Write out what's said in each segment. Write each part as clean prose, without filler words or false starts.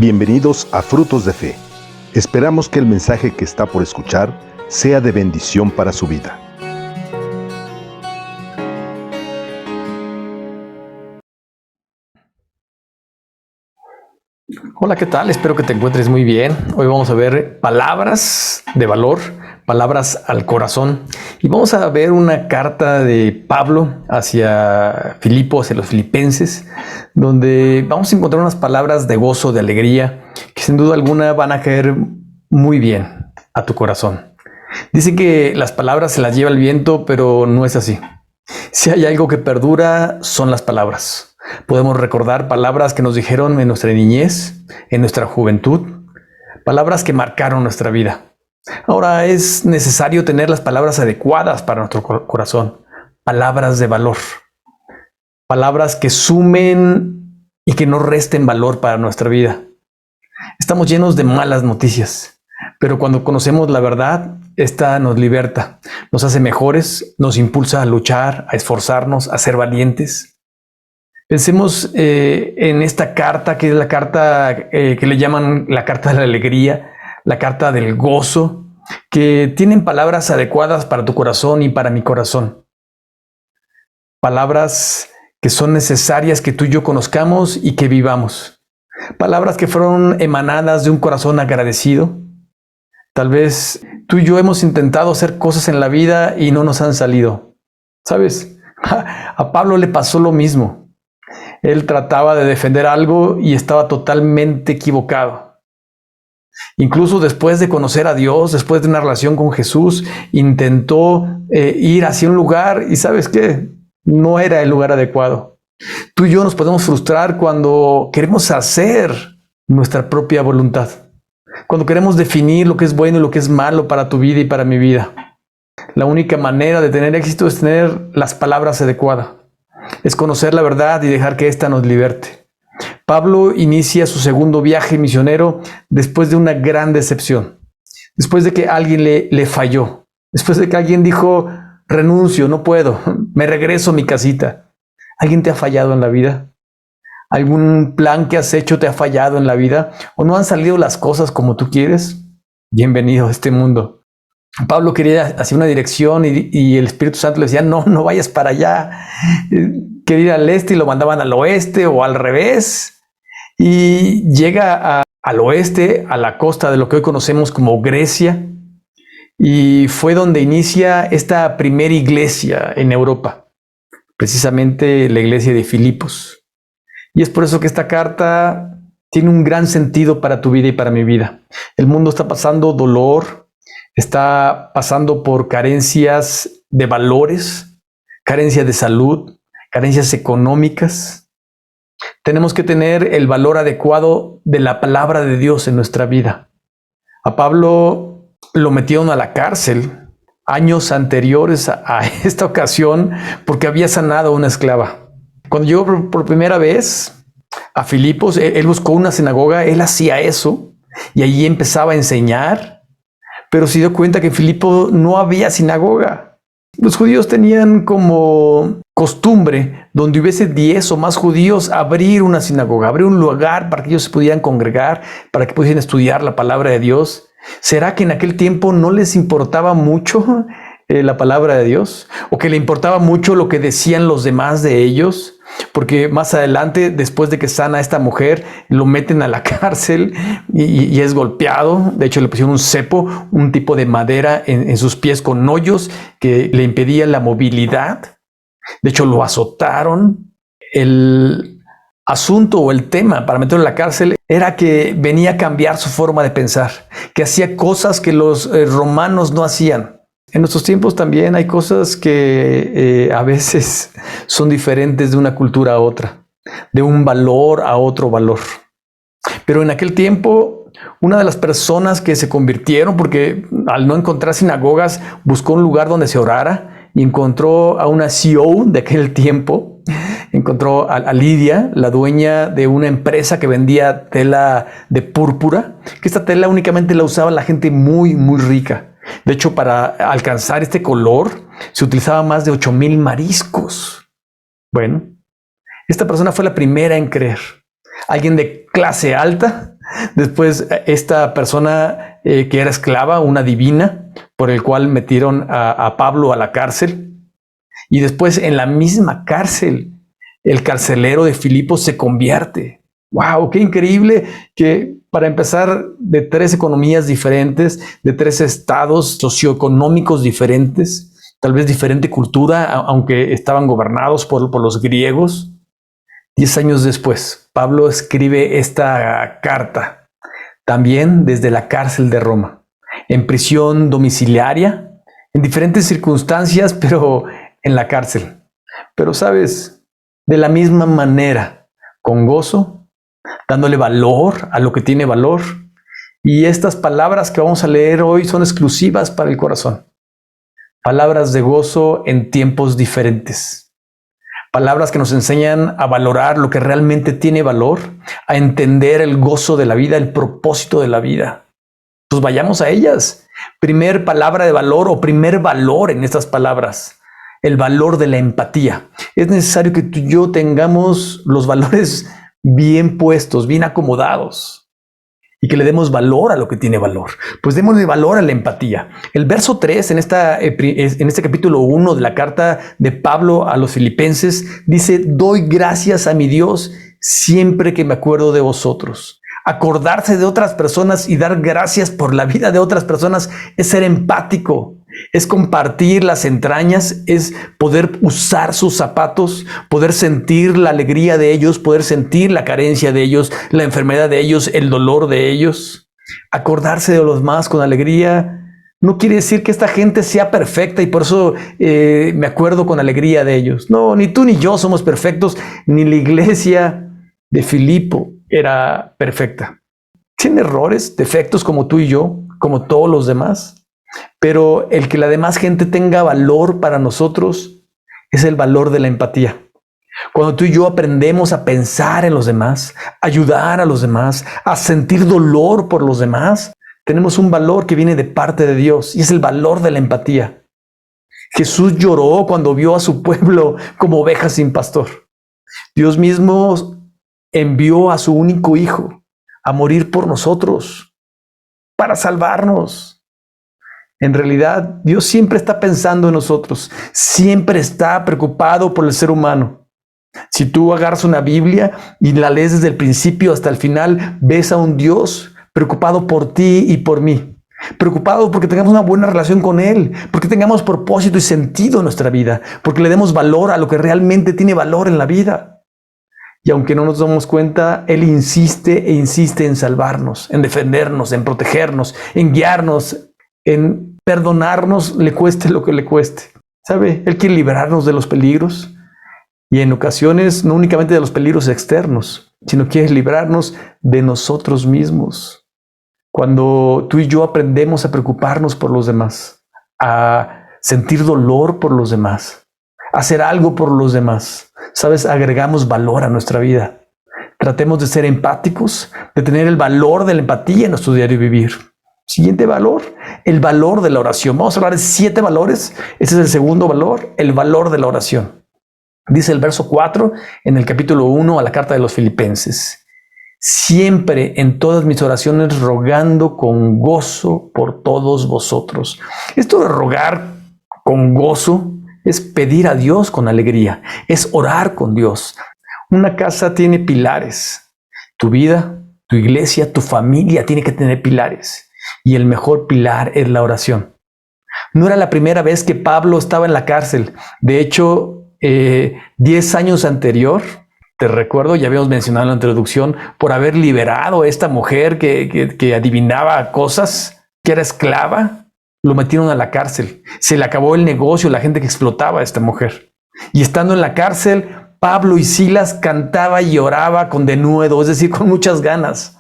Bienvenidos a Frutos de Fe. Esperamos que el mensaje que está por escuchar sea de bendición para su vida. Hola, ¿qué tal? Espero que te encuentres muy bien. Hoy vamos a ver palabras de valor, palabras al corazón. Y vamos a ver una carta de Pablo hacia Filipos, hacia los filipenses, donde vamos a encontrar unas palabras de gozo, de alegría, que sin duda alguna van a caer muy bien a tu corazón. Dicen que las palabras se las lleva el viento, pero no es así. Si hay algo que perdura, son las palabras. Podemos recordar palabras que nos dijeron en nuestra niñez, en nuestra juventud, palabras que marcaron nuestra vida. Ahora es necesario tener las palabras adecuadas para nuestro corazón, palabras de valor, palabras que sumen y que no resten valor para nuestra vida. Estamos llenos de malas noticias, pero cuando conocemos la verdad, esta nos liberta, nos hace mejores, nos impulsa a luchar, a esforzarnos, a ser valientes. Pensemos en esta carta, que es la carta que le llaman la carta de la alegría, la carta del gozo, que tienen palabras adecuadas para tu corazón y para mi corazón. Palabras que son necesarias que tú y yo conozcamos y que vivamos. Palabras que fueron emanadas de un corazón agradecido. Tal vez tú y yo hemos intentado hacer cosas en la vida y no nos han salido. ¿Sabes? A Pablo le pasó lo mismo. Él trataba de defender algo y estaba totalmente equivocado. Incluso después de conocer a Dios, después de una relación con Jesús, intentó ir hacia un lugar y ¿sabes qué? No era el lugar adecuado. Tú y yo nos podemos frustrar cuando queremos hacer nuestra propia voluntad. Cuando queremos definir lo que es bueno y lo que es malo para tu vida y para mi vida. La única manera de tener éxito es tener las palabras adecuadas. Es conocer la verdad y dejar que ésta nos liberte. Pablo inicia su segundo viaje misionero después de una gran decepción. Después de que alguien le falló. Después de que alguien dijo, renuncio, no puedo, me regreso a mi casita. ¿Alguien te ha fallado en la vida? ¿Algún plan que has hecho te ha fallado en la vida? ¿O no han salido las cosas como tú quieres? Bienvenido a este mundo. Pablo quería hacia una dirección y el Espíritu Santo le decía, no vayas para allá. Quería ir al este y lo mandaban al oeste o al revés. Y llega al oeste, a la costa de lo que hoy conocemos como Grecia. Y fue donde inicia esta primera iglesia en Europa. Precisamente la iglesia de Filipos. Y es por eso que esta carta tiene un gran sentido para tu vida y para mi vida. El mundo está pasando dolor, está pasando por carencias de valores, carencias de salud, carencias económicas. Tenemos que tener el valor adecuado de la palabra de Dios en nuestra vida. A Pablo lo metieron a la cárcel años anteriores a esta ocasión porque había sanado a una esclava. Cuando llegó por primera vez a Filipos, él buscó una sinagoga, él hacía eso y allí empezaba a enseñar. Pero se dio cuenta que en Filipo no había sinagoga. Los judíos tenían como costumbre, donde hubiese 10 o más judíos, abrir una sinagoga, abrir un lugar para que ellos se pudieran congregar, para que pudieran estudiar la palabra de Dios. ¿Será que en aquel tiempo no les importaba mucho la palabra de Dios? ¿O que le importaba mucho lo que decían los demás de ellos? Porque más adelante, después de que sana a esta mujer, lo meten a la cárcel y es golpeado. De hecho, le pusieron un cepo, un tipo de madera en sus pies con hoyos que le impedían la movilidad. De hecho, lo azotaron. El asunto o el tema para meterlo en la cárcel era que venía a cambiar su forma de pensar, que hacía cosas que los romanos no hacían. En nuestros tiempos también hay cosas que a veces son diferentes de una cultura a otra, de un valor a otro valor. Pero en aquel tiempo, una de las personas que se convirtieron, porque al no encontrar sinagogas, buscó un lugar donde se orara y encontró a una CEO de aquel tiempo. Encontró a Lidia, la dueña de una empresa que vendía tela de púrpura, que esta tela únicamente la usaba la gente muy, muy rica. De hecho, para alcanzar este color se utilizaba más de 8,000 mariscos. Bueno, esta persona fue la primera en creer. Alguien de clase alta Después, esta persona que era esclava, una divina, por el cual metieron a Pablo a la cárcel. Y después, en la misma cárcel, el carcelero de Filipos se convierte. ¡Wow! ¡Qué increíble! Que para empezar, de 3 economías diferentes, de 3 estados socioeconómicos diferentes, tal vez diferente cultura, aunque estaban gobernados por los griegos. 10 años después, Pablo escribe esta carta, también desde la cárcel de Roma, en prisión domiciliaria, en diferentes circunstancias, pero en la cárcel. Pero sabes, de la misma manera, con gozo, dándole valor a lo que tiene valor. Y estas palabras que vamos a leer hoy son exclusivas para el corazón. Palabras de gozo en tiempos diferentes. Palabras que nos enseñan a valorar lo que realmente tiene valor, a entender el gozo de la vida, el propósito de la vida. Pues vayamos a ellas. Primer palabra de valor o primer valor en estas palabras, el valor de la empatía. Es necesario que tú y yo tengamos los valores bien puestos, bien acomodados, y que le demos valor a lo que tiene valor. Pues démosle valor a la empatía. El verso 3 en este capítulo 1 de la carta de Pablo a los filipenses dice: doy gracias a mi Dios siempre que me acuerdo de vosotros. Acordarse de otras personas y dar gracias por la vida de otras personas es ser empático, es compartir las entrañas, es poder usar sus zapatos, poder sentir la alegría de ellos, poder sentir la carencia de ellos, la enfermedad de ellos, el dolor de ellos. Acordarse de los demás con alegría no quiere decir que esta gente sea perfecta y por eso me acuerdo con alegría de ellos. No, ni tú ni yo somos perfectos, ni la iglesia de Filipo era perfecta. Tiene errores, defectos como tú y yo, como todos los demás. Pero el que la demás gente tenga valor para nosotros es el valor de la empatía. Cuando tú y yo aprendemos a pensar en los demás, a ayudar a los demás, a sentir dolor por los demás, tenemos un valor que viene de parte de Dios y es el valor de la empatía. Jesús lloró cuando vio a su pueblo como ovejas sin pastor. Dios mismo envió a su único hijo a morir por nosotros, para salvarnos. En realidad, Dios siempre está pensando en nosotros, siempre está preocupado por el ser humano. Si tú agarras una Biblia y la lees desde el principio hasta el final, ves a un Dios preocupado por ti y por mí. Preocupado porque tengamos una buena relación con Él, porque tengamos propósito y sentido en nuestra vida, porque le demos valor a lo que realmente tiene valor en la vida. Y aunque no nos damos cuenta, Él insiste e insiste en salvarnos, en defendernos, en protegernos, en guiarnos, en perdonarnos, le cueste lo que le cueste. ¿Sabe? Él quiere liberarnos de los peligros y en ocasiones no únicamente de los peligros externos, sino quiere librarnos de nosotros mismos. Cuando tú y yo aprendemos a preocuparnos por los demás, a sentir dolor por los demás, a hacer algo por los demás, ¿sabes? Agregamos valor a nuestra vida. Tratemos de ser empáticos, de tener el valor de la empatía en nuestro diario vivir. Siguiente valor, el valor de la oración. Vamos a hablar de 7 valores. Este es el segundo valor, el valor de la oración. Dice el verso 4 en el capítulo 1 a la carta de los Filipenses: siempre en todas mis oraciones rogando con gozo por todos vosotros. Esto de rogar con gozo es pedir a Dios con alegría, es orar con Dios. Una casa tiene pilares. Tu vida, tu iglesia, tu familia tiene que tener pilares. Y el mejor pilar es la oración. No era la primera vez que Pablo estaba en la cárcel. De hecho, 10 años anterior, te recuerdo, ya habíamos mencionado en la introducción, por haber liberado a esta mujer que adivinaba cosas, que era esclava, lo metieron a la cárcel. Se le acabó el negocio, la gente que explotaba a esta mujer. Y estando en la cárcel, Pablo y Silas cantaba y oraba con denuedo, es decir, con muchas ganas.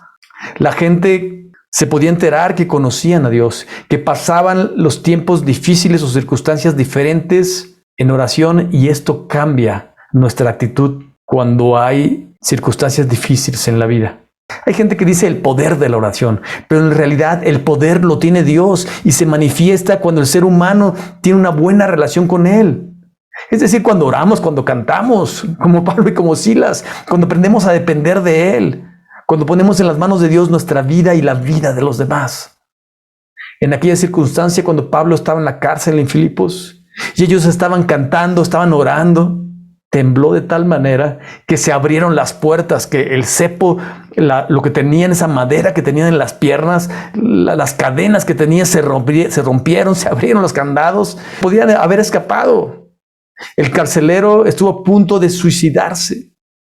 La gente se podía enterar que conocían a Dios, que pasaban los tiempos difíciles o circunstancias diferentes en oración, y esto cambia nuestra actitud cuando hay circunstancias difíciles en la vida. Hay gente que dice el poder de la oración, pero en realidad el poder lo tiene Dios y se manifiesta cuando el ser humano tiene una buena relación con Él. Es decir, cuando oramos, cuando cantamos, como Pablo y como Silas, cuando aprendemos a depender de Él, cuando ponemos en las manos de Dios nuestra vida y la vida de los demás. En aquella circunstancia, cuando Pablo estaba en la cárcel en Filipos y ellos estaban cantando, estaban orando, tembló de tal manera que se abrieron las puertas, que el cepo, lo que tenían, esa madera que tenían en las piernas, las cadenas que tenían se rompieron, se abrieron los candados, podían haber escapado. El carcelero estuvo a punto de suicidarse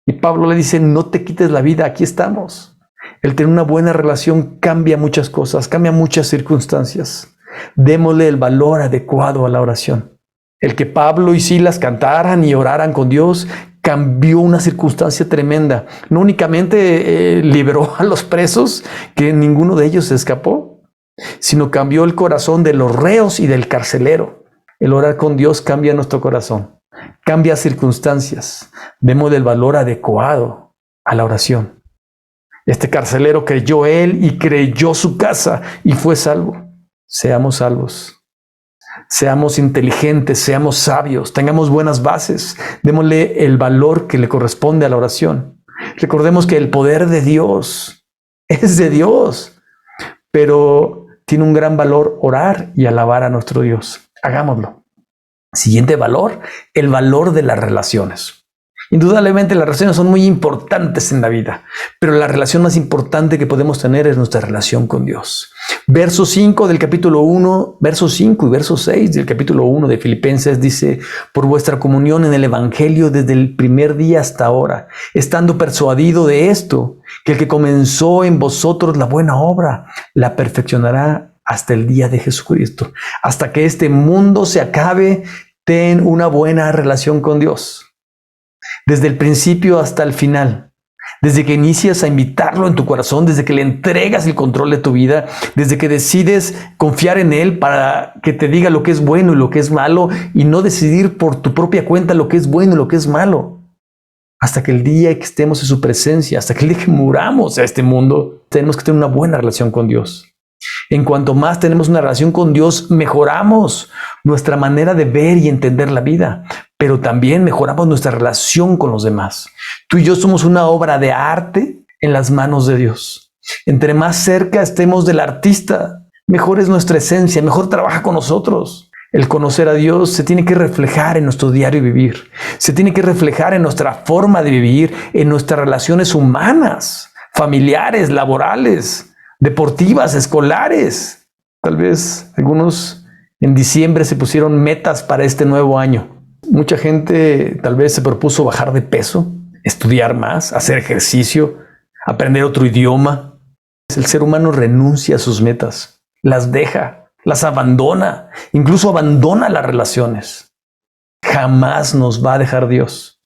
y Pablo le dice: no te quites la vida, aquí estamos. El tener una buena relación cambia muchas cosas, cambia muchas circunstancias. Démosle el valor adecuado a la oración. El que Pablo y Silas cantaran y oraran con Dios cambió una circunstancia tremenda. No únicamente liberó a los presos, que ninguno de ellos se escapó, sino cambió el corazón de los reos y del carcelero. El orar con Dios cambia nuestro corazón, cambia circunstancias. Démosle el valor adecuado a la oración. Este carcelero creyó él y creyó su casa y fue salvo. Seamos salvos. Seamos inteligentes, seamos sabios, tengamos buenas bases. Démosle el valor que le corresponde a la oración. Recordemos que el poder de Dios es de Dios, pero tiene un gran valor orar y alabar a nuestro Dios. Hagámoslo. Siguiente valor, el valor de las relaciones. Indudablemente las relaciones son muy importantes en la vida, pero la relación más importante que podemos tener es nuestra relación con Dios. Verso 5 del capítulo 1, verso 5 y verso 6 del capítulo 1 de Filipenses dice: por vuestra comunión en el Evangelio desde el primer día hasta ahora, estando persuadido de esto, que el que comenzó en vosotros la buena obra, la perfeccionará hasta el día de Jesucristo. Hasta que este mundo se acabe, ten una buena relación con Dios. Desde el principio hasta el final, desde que inicias a invitarlo en tu corazón, desde que le entregas el control de tu vida, desde que decides confiar en Él para que te diga lo que es bueno y lo que es malo y no decidir por tu propia cuenta lo que es bueno y lo que es malo. Hasta que el día que estemos en su presencia, hasta que el día que muramos a este mundo, tenemos que tener una buena relación con Dios. En cuanto más tenemos una relación con Dios, mejoramos nuestra manera de ver y entender la vida, pero también mejoramos nuestra relación con los demás. Tú y yo somos una obra de arte en las manos de Dios. Entre más cerca estemos del artista, mejor es nuestra esencia, mejor trabaja con nosotros. El conocer a Dios se tiene que reflejar en nuestro diario vivir, se tiene que reflejar en nuestra forma de vivir, en nuestras relaciones humanas, familiares, laborales, deportivas, escolares. Tal vez algunos en diciembre se pusieron metas para este nuevo año. Mucha gente tal vez se propuso bajar de peso, estudiar más, hacer ejercicio, aprender otro idioma. El ser humano renuncia a sus metas, las deja, las abandona, incluso abandona las relaciones. Jamás nos va a dejar Dios.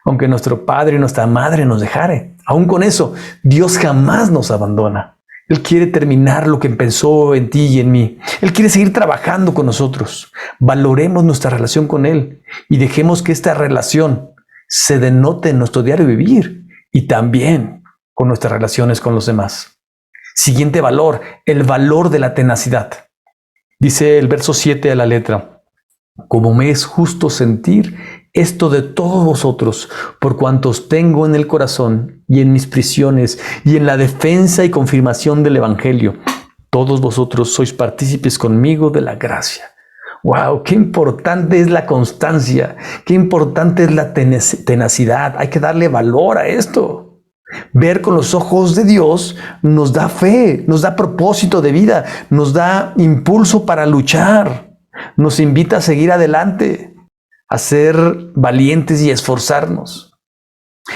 Aunque nuestro padre y nuestra madre nos dejare, aún con eso, Dios jamás nos abandona. Él quiere terminar lo que empezó en ti y en mí. Él quiere seguir trabajando con nosotros. Valoremos nuestra relación con Él y dejemos que esta relación se denote en nuestro diario vivir y también con nuestras relaciones con los demás. Siguiente valor, el valor de la tenacidad. Dice el verso 7 a la letra: como me es justo sentir esto de todos vosotros, por cuantos tengo en el corazón y en mis prisiones y en la defensa y confirmación del Evangelio. Todos vosotros sois partícipes conmigo de la gracia. ¡Wow! ¡Qué importante es la constancia! ¡Qué importante es la tenacidad! Hay que darle valor a esto. Ver con los ojos de Dios nos da fe, nos da propósito de vida, nos da impulso para luchar, nos invita a seguir adelante, a ser valientes y esforzarnos.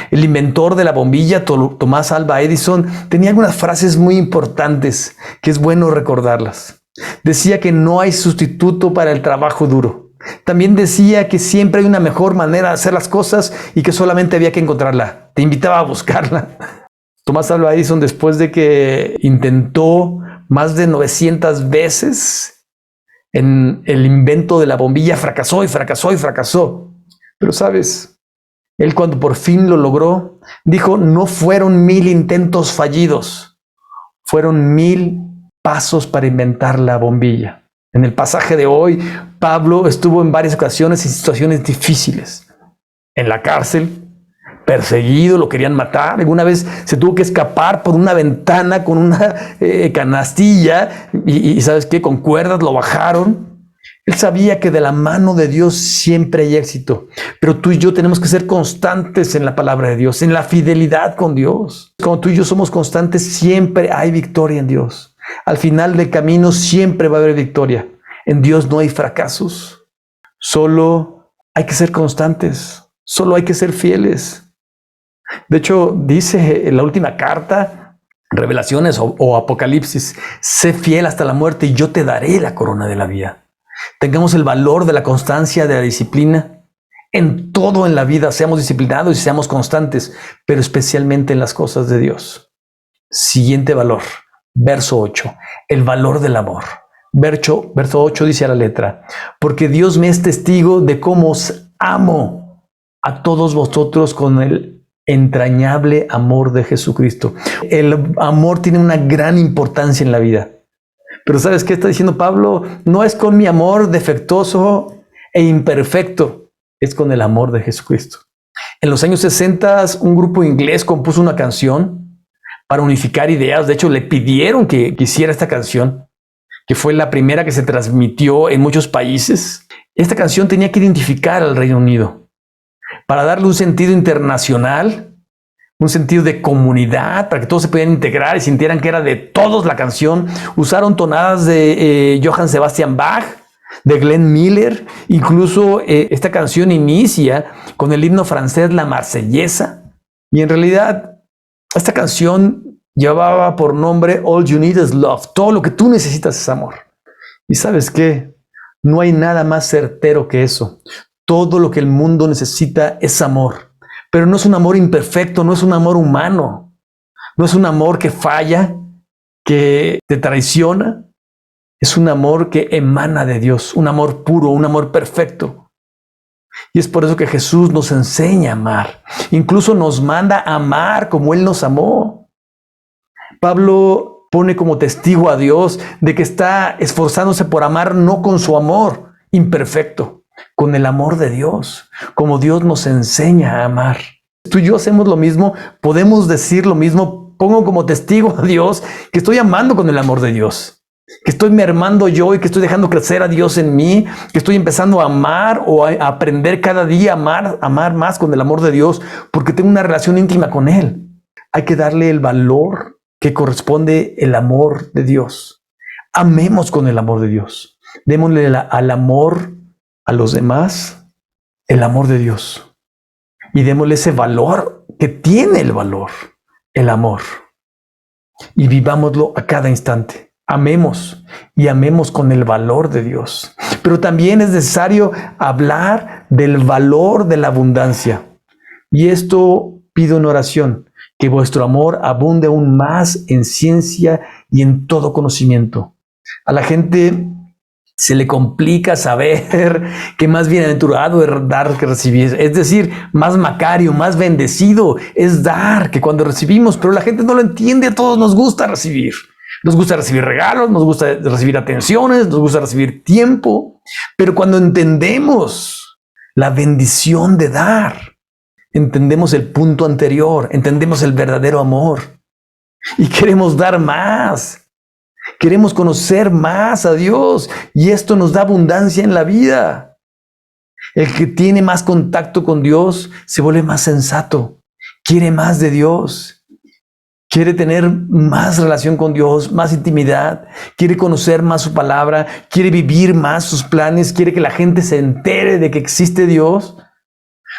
El inventor de la bombilla, Thomas Alva Edison, tenía algunas frases muy importantes que es bueno recordarlas. Decía que no hay sustituto para el trabajo duro. También decía que siempre hay una mejor manera de hacer las cosas y que solamente había que encontrarla. Te invitaba a buscarla. Thomas Alva Edison, después de que intentó más de 900 veces en el invento de la bombilla, fracasó y fracasó y fracasó. Pero sabes, él cuando por fin lo logró, dijo: no fueron 1000 intentos fallidos, fueron 1000 pasos para inventar la bombilla. En el pasaje de hoy, Pablo estuvo en varias ocasiones en situaciones difíciles. En la cárcel, perseguido, lo querían matar. Alguna vez se tuvo que escapar por una ventana con una canastilla y ¿sabes qué? Con cuerdas lo bajaron. Él sabía que de la mano de Dios siempre hay éxito, pero tú y yo tenemos que ser constantes en la palabra de Dios, en la fidelidad con Dios. Cuando tú y yo somos constantes, siempre hay victoria en Dios. Al final del camino siempre va a haber victoria. En Dios no hay fracasos. Solo hay que ser constantes. Solo hay que ser fieles. De hecho, dice en la última carta, Revelaciones o Apocalipsis, sé fiel hasta la muerte y yo te daré la corona de la vida. Tengamos el valor de la constancia, de la disciplina. En todo en la vida seamos disciplinados y seamos constantes, pero especialmente en las cosas de Dios. Siguiente valor, verso 8, el valor del amor. Verso 8 dice a la letra, porque Dios me es testigo de cómo os amo a todos vosotros con el entrañable amor de Jesucristo. El amor tiene una gran importancia en la vida. Pero ¿sabes qué está diciendo Pablo? No es con mi amor defectuoso e imperfecto, es con el amor de Jesucristo. En los años 60, un grupo inglés compuso una canción para unificar ideas. De hecho, le pidieron que hiciera esta canción, que fue la primera que se transmitió en muchos países. Esta canción tenía que identificar al Reino Unido para darle un sentido internacional, un sentido de comunidad, para que todos se pudieran integrar y sintieran que era de todos la canción. Usaron tonadas de Johann Sebastian Bach, de Glenn Miller. Incluso esta canción inicia con el himno francés La Marsellesa. Y en realidad, esta canción llevaba por nombre All You Need Is Love. Todo lo que tú necesitas es amor. ¿Y sabes qué? No hay nada más certero que eso. Todo lo que el mundo necesita es amor. Pero no es un amor imperfecto, no es un amor humano. No es un amor que falla, que te traiciona. Es un amor que emana de Dios, un amor puro, un amor perfecto. Y es por eso que Jesús nos enseña a amar. Incluso nos manda a amar como Él nos amó. Pablo pone como testigo a Dios de que está esforzándose por amar no con su amor imperfecto, con el amor de Dios, como Dios nos enseña a amar. Tú y yo hacemos lo mismo, podemos decir lo mismo. Pongo como testigo a Dios que estoy amando con el amor de Dios, que estoy mermando yo y que estoy dejando crecer a Dios en mí, que estoy empezando a amar o a aprender cada día a amar más con el amor de Dios, porque tengo una relación íntima con Él. Hay que darle el valor que corresponde el amor de Dios. Amemos con el amor de Dios. Démosle al amor a los demás el amor de Dios. Y démosle ese valor que tiene el valor, el amor. Y vivámoslo a cada instante. Amemos y amemos con el valor de Dios. Pero también es necesario hablar del valor de la abundancia. Y esto pido en oración, que vuestro amor abunde aún más en ciencia y en todo conocimiento. A la gente se le complica saber que más bienaventurado es dar que recibir. Es decir, más macario, más bendecido es dar que cuando recibimos. Pero la gente no lo entiende. A todos nos gusta recibir. Nos gusta recibir regalos, nos gusta recibir atenciones, nos gusta recibir tiempo. Pero cuando entendemos la bendición de dar, entendemos el punto anterior, entendemos el verdadero amor. Y queremos dar más. Queremos conocer más a Dios y esto nos da abundancia en la vida. El que tiene más contacto con Dios se vuelve más sensato, quiere más de Dios, quiere tener más relación con Dios, más intimidad, quiere conocer más su palabra, quiere vivir más sus planes, quiere que la gente se entere de que existe Dios,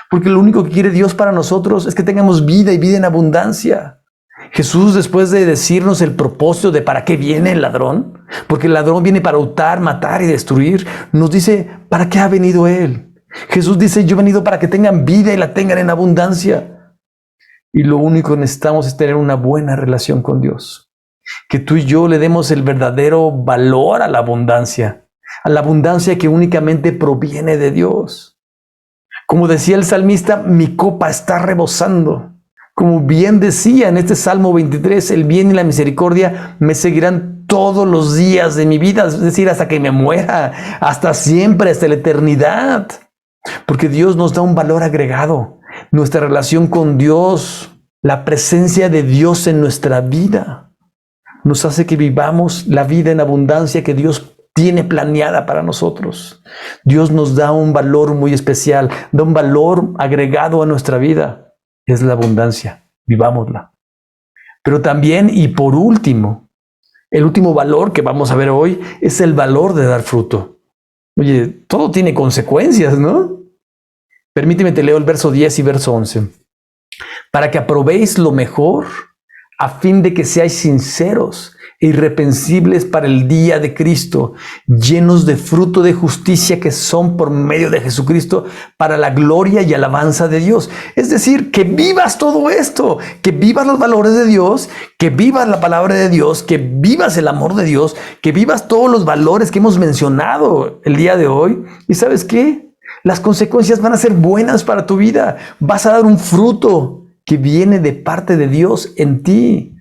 porque lo único que quiere Dios para nosotros es que tengamos vida y vida en abundancia. Jesús, después de decirnos el propósito de para qué viene el ladrón, porque el ladrón viene para hurtar, matar y destruir, nos dice para qué ha venido Él. Jesús dice, yo he venido para que tengan vida y la tengan en abundancia. Y lo único que necesitamos es tener una buena relación con Dios. Que tú y yo le demos el verdadero valor a la abundancia que únicamente proviene de Dios. Como decía el salmista, mi copa está rebosando. Como bien decía en este Salmo 23, el bien y la misericordia me seguirán todos los días de mi vida, es decir, hasta que me muera, hasta siempre, hasta la eternidad. Porque Dios nos da un valor agregado. nuestra relación con Dios, la presencia de Dios en nuestra vida, nos hace que vivamos la vida en abundancia que Dios tiene planeada para nosotros. Dios nos da un valor muy especial, da un valor agregado a nuestra vida. Es la abundancia, vivámosla. Pero también, y por último, el último valor que vamos a ver hoy es el valor de dar fruto. Oye, todo tiene consecuencias, ¿no? Permíteme, te leo el verso 10 y verso 11. Para que aprobéis lo mejor, a fin de que seáis sinceros e irreprensibles para el día de Cristo, llenos de fruto de justicia que son por medio de Jesucristo para la gloria y alabanza de Dios. Es decir, que vivas todo esto, que vivas los valores de Dios, que vivas la palabra de Dios, que vivas el amor de Dios, que vivas todos los valores que hemos mencionado el día de hoy. ¿Y sabes qué? Las consecuencias van a ser buenas para tu vida. Vas a dar un fruto que viene de parte de Dios en ti.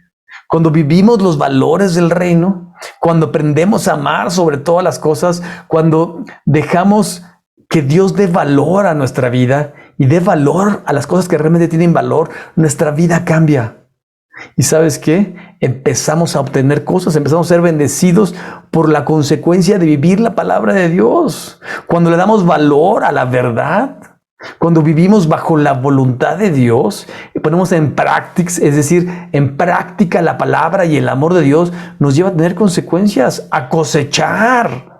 Cuando vivimos los valores del reino, cuando aprendemos a amar sobre todas las cosas, cuando dejamos que Dios dé valor a nuestra vida y dé valor a las cosas que realmente tienen valor, nuestra vida cambia. ¿Y sabes qué? Empezamos a obtener cosas, empezamos a ser bendecidos por la consecuencia de vivir la palabra de Dios. Cuando le damos valor a la verdad, cuando vivimos bajo la voluntad de Dios y ponemos en práctica, es decir, en práctica la palabra y el amor de Dios, nos lleva a tener consecuencias, a cosechar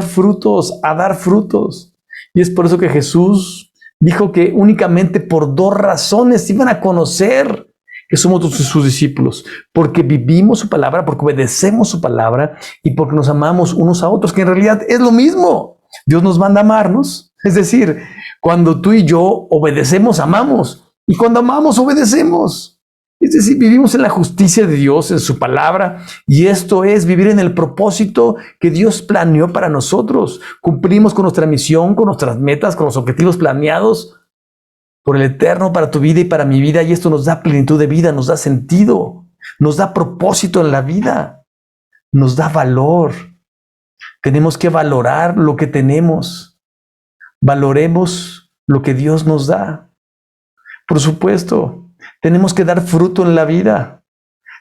frutos, a dar frutos. Y es por eso que Jesús dijo que únicamente por dos razones iban a conocer que somos sus discípulos: porque vivimos su palabra, porque obedecemos su palabra y porque nos amamos unos a otros, que en realidad es lo mismo. Dios nos manda a amarnos. Es decir, cuando tú y yo obedecemos, amamos. Y cuando amamos, obedecemos. Es decir, vivimos en la justicia de Dios, en su palabra. Y esto es vivir en el propósito que Dios planeó para nosotros. Cumplimos con nuestra misión, con nuestras metas, con los objetivos planeados por el Eterno para tu vida y para mi vida. Y esto nos da plenitud de vida, nos da sentido, nos da propósito en la vida, nos da valor. Tenemos que valorar lo que tenemos. Valoremos lo que Dios nos da. Por supuesto, tenemos que dar fruto en la vida.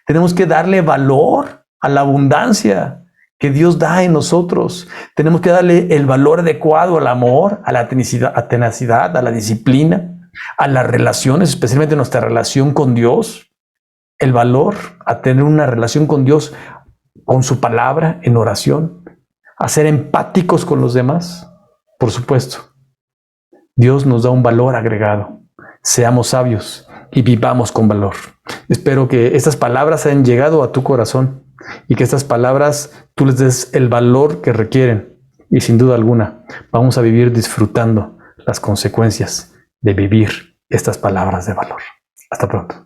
Tenemos que darle valor a la abundancia que Dios da en nosotros. Tenemos que darle el valor adecuado al amor, a la tenacidad, a la disciplina, a las relaciones, especialmente nuestra relación con Dios. El valor a tener una relación con Dios, con su palabra, en oración. A ser empáticos con los demás. Por supuesto, Dios nos da un valor agregado. Seamos sabios y vivamos con valor. Espero que estas palabras hayan llegado a tu corazón y que estas palabras tú les des el valor que requieren. Y sin duda alguna, vamos a vivir disfrutando las consecuencias de vivir estas palabras de valor. Hasta pronto.